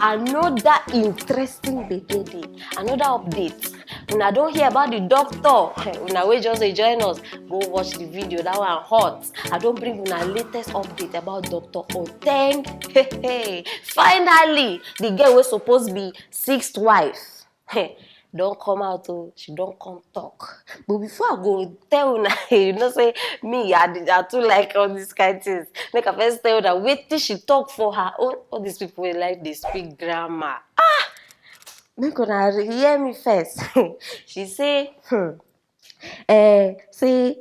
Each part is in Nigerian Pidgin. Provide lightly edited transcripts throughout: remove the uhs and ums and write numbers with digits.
another interesting baby, another update. Una don't hear about the doctor. Una wey just join us, go watch the video. That one hot. I don't bring una latest update about Dr. Oteng. Finally, the girl was supposed to be sixth wife. Don't come out, oh, she don't come talk. But before I go tell una, say me, I too like all these kind of things. Make a first tell that wait till she talk for her own. All these people like they speak grammar. Make una hear me first. She say, say,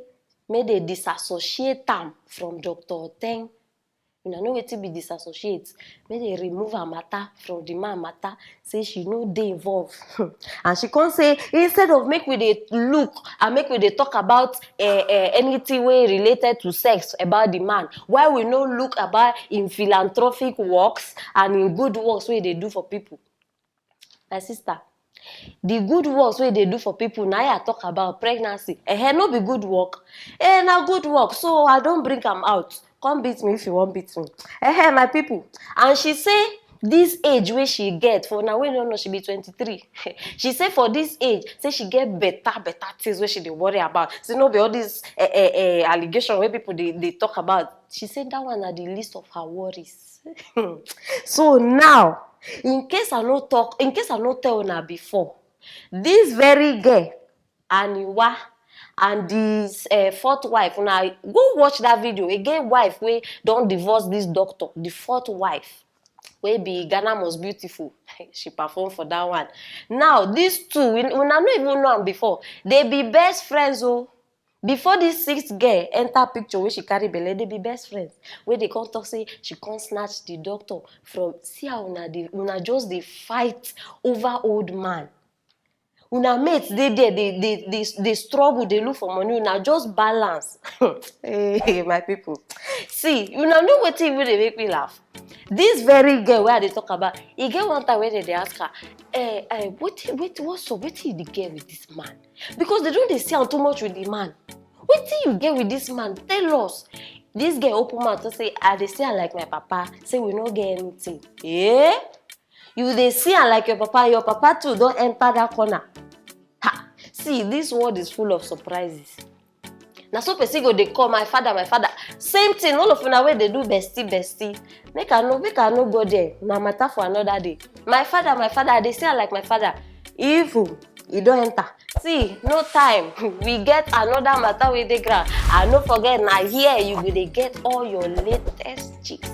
make they disassociate am from Dr. Oteng. Una know wetin be disassociate. Make they remove her matter from the man matter. Say she no dey involved. And she come say, instead of make we dey look and make we dey talk about anything wey related to sex about the man, why we no look about in philanthropic works and in good works wey dey do for people? My sister, the good works wey they do for people, now I talk about pregnancy. No be good work. Na good work. So I don't bring them out. Come beat me if you want beat me. My people. And she say this age where she get, for now we don't know she be 23. She say for this age, say she get better things where she dey worry about. So no be all this allegation where people they talk about. She said that one at the list of her worries. So now, in case I no tell una before, this very girl, Aniwa, and this fourth wife, now go watch that video. Again, wife we don't divorce this doctor, the fourth wife, wey be Ghana Most Beautiful. She performed for that one. Now these two, we not even know them before. They be best friends, oh. Before this sixth girl enter picture where she carry belle, they be best friends. Where they come talk say she can't snatch the doctor from. See how una just they fight over old man. Una mates they there, they struggle, they look for money. Una just balance. Hey, my people. See, una know what even they make me laugh. This very girl where they talk about, he get one time where they ask her, what's up? What did you get with this man? Because they don't they see too much with the man. What did you get with this man? Tell us. This girl open mouth to say, they see her like my papa. Say we don't get anything. Yeah? You they see her like your papa too don't enter that corner. Ha! See, this world is full of surprises. Now so person go they call my father. Same thing, all of una way they do bestie. Make I no go there. My matter for another day. My father, they say I like my father. Evil, you don't enter. See, no time. We get another matter with the ground. And don't forget, now here you will get all your latest gist.